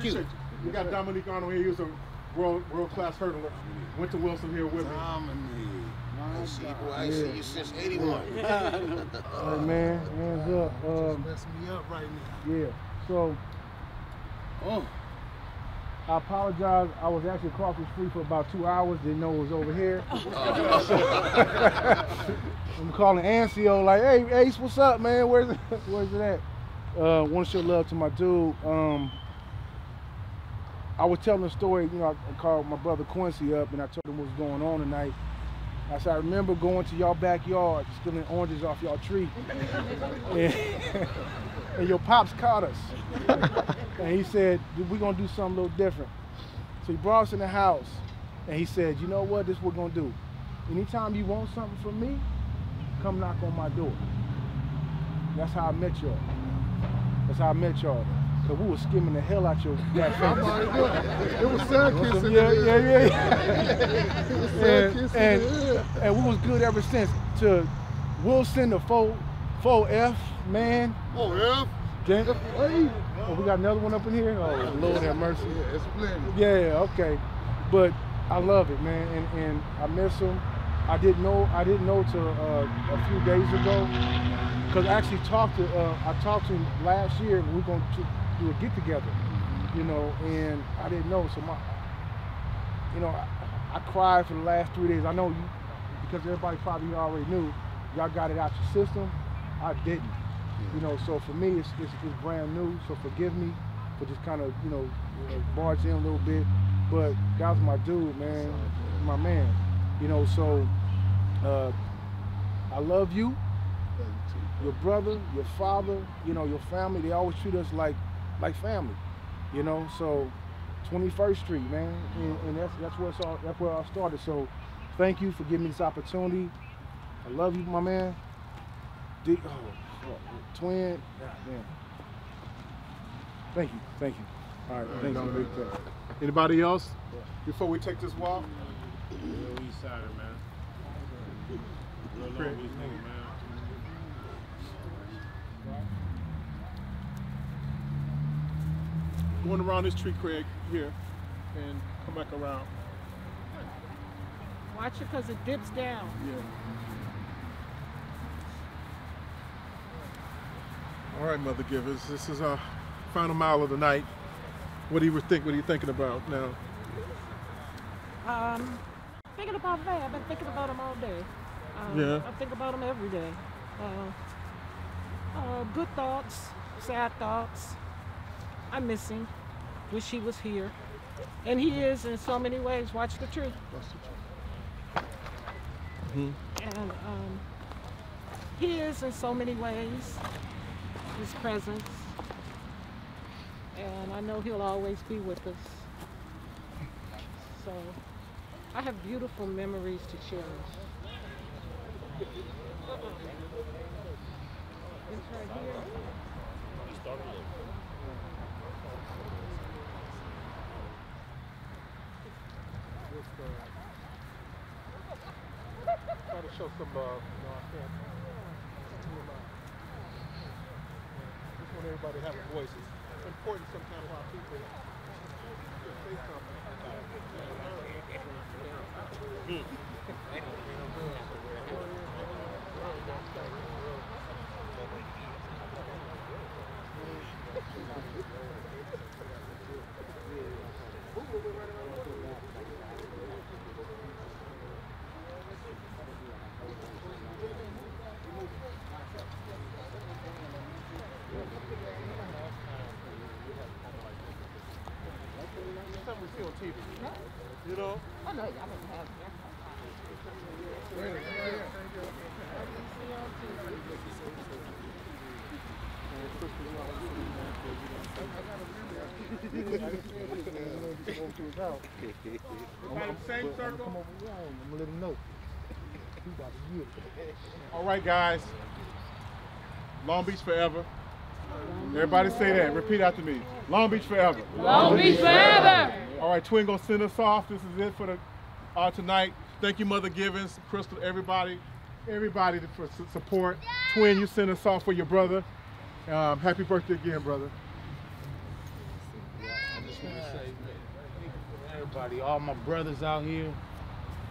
you. We got Dominique Arnold here. He was a world-class hurdler. Went to Wilson here with me. I see you since '81. Hey man, hands up. Messing me up right now. Yeah. So, I apologize. I was actually across the street for about 2 hours. Didn't know it was over here. I'm calling Ancio like, hey, Ace, what's up, man? Where's it at? Want to show love to my dude. I was telling a story, you know, I called my brother Quincy up and I told him what was going on tonight. I said, I remember going to y'all backyard, stealing oranges off y'all tree. And your pops caught us. And he said, we're gonna do something a little different. So he brought us in the house and he said, you know what, this is what we're gonna do. Anytime you want something from me, come knock on my door. That's how I met y'all. Cause we was skimming the hell out your back. It was sad kissing. Yeah. And we was good ever since. To Wilson, the 4F, man. 4F? Oh, we got another one up in here? Oh, Lord have mercy. Yeah, it's plenty. Yeah, okay. But I love it, man, and I miss him. I didn't know till a few days ago. Because I actually talked to him last year, and we were going to do a get together, you know, and I didn't know. So I cried for the last 3 days. I know you, because everybody probably already knew, y'all got it out your system. I didn't, you know. So for me, it's brand new. So forgive me for just kind of, barge in a little bit. But God's my dude, man, my man, you know. So I love you. Your brother, your father, your family, they always treat us like family, so 21st Street, man, and that's where it all started. So thank you for giving me this opportunity. I love you, my man. Twin, goddamn. Thank you. All right, thank you. Anybody else before we take this walk? Real East Sider, man. Real Long Beach nigga, man. going around this tree, Craig, here, and come back around. Watch it because it dips down. Yeah. All right, Mother Givers, this is our final mile of the night. What are you thinking about now? Thinking about Faye. I've been thinking about him all day. Yeah. I think about him every day. Good thoughts, sad thoughts. I miss him. Wish he was here. And he is in so many ways. Watch the truth. Mm-hmm. And he is in so many ways. His presence. And I know he'll always be with us. So I have beautiful memories to cherish. It's right here. Try to show some love, you know, I can't. Just want everybody to have a voice. It's important sometimes how people say something. Something we see on TV, you know? Oh no, y'all didn't have Same circle. I'm gonna let him know. He about to get it. All right, guys. Long Beach forever. Everybody say that. Repeat after me. Long Beach forever. Long Beach forever. All right, Twin gonna send us off. This is it for the tonight. Thank you, Mother Givens, Crystal, everybody for support. Twin, you send us off for your brother. Happy birthday again, brother. I just want to say, man, thank you for everybody, all my brothers out here.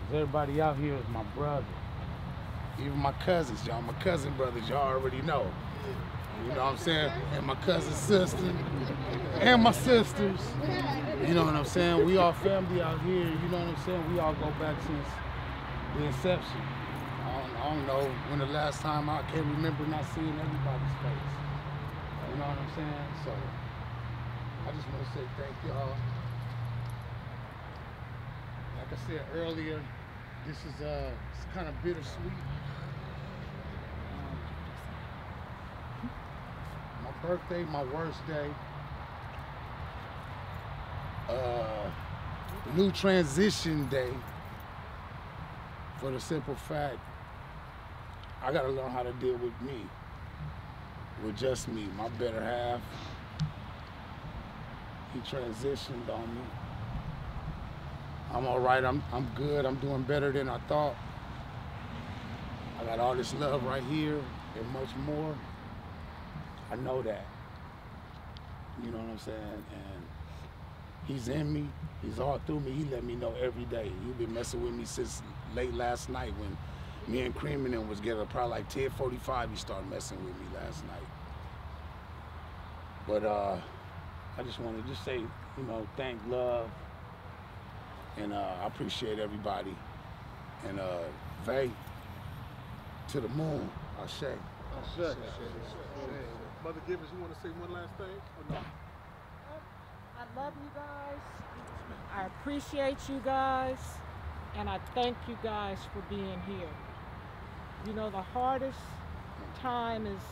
'Cause everybody out here is my brother. Even my cousins, y'all, my cousin brothers, y'all already know. You know what I'm saying? And my cousin sister, and my sisters. You know what I'm saying? We all family out here, you know what I'm saying? We all go back since the inception. I don't know when the last time, I can't remember not seeing everybody's face. You know what I'm saying? So, I just want to say thank y'all. Like I said earlier, this is it's kind of bittersweet. My birthday, my worst day. New transition day. For the simple fact, I gotta learn how to deal with me. With just me, my better half. He transitioned on me. I'm all right, I'm good, I'm doing better than I thought. I got all this love right here and much more. I know that. You know what I'm saying? And he's in me, he's all through me. He let me know every day. He's been messing with me since late last night when me and Cream and them was together, probably like 10:45, he started messing with me last night. But I just want to say, you know, thank love. And I appreciate everybody. And Vay, to the moon, Ashe. Mother Givens, you want to say one last thing or no? I love you guys. I appreciate you guys. And I thank you guys for being here. You know, the hardest time is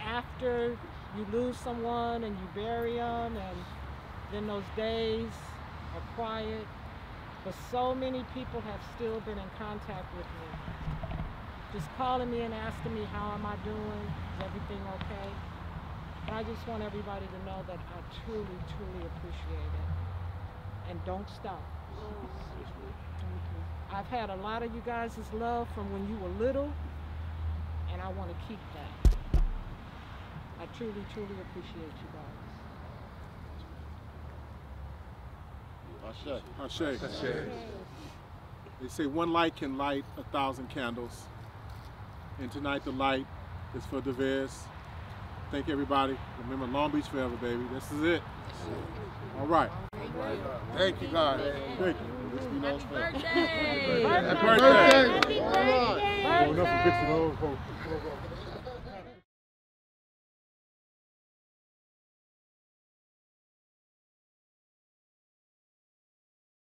after you lose someone and you bury them, and then those days are quiet. But so many people have still been in contact with me. Just calling me and asking me, how am I doing? Is everything okay? And I just want everybody to know that I truly, truly appreciate it. And don't stop. I've had a lot of you guys' love from when you were little, and I want to keep that. I truly, truly appreciate you guys. Ashe. Ashe. They say one light can light 1,000 candles. And tonight the light is for Devious. Thank everybody. Remember, Long Beach forever, baby. This is it. All right. Thank you, guys. Thank you. Happy birthday! Happy birthday. Happy birthday! Going up for Dixie Hole.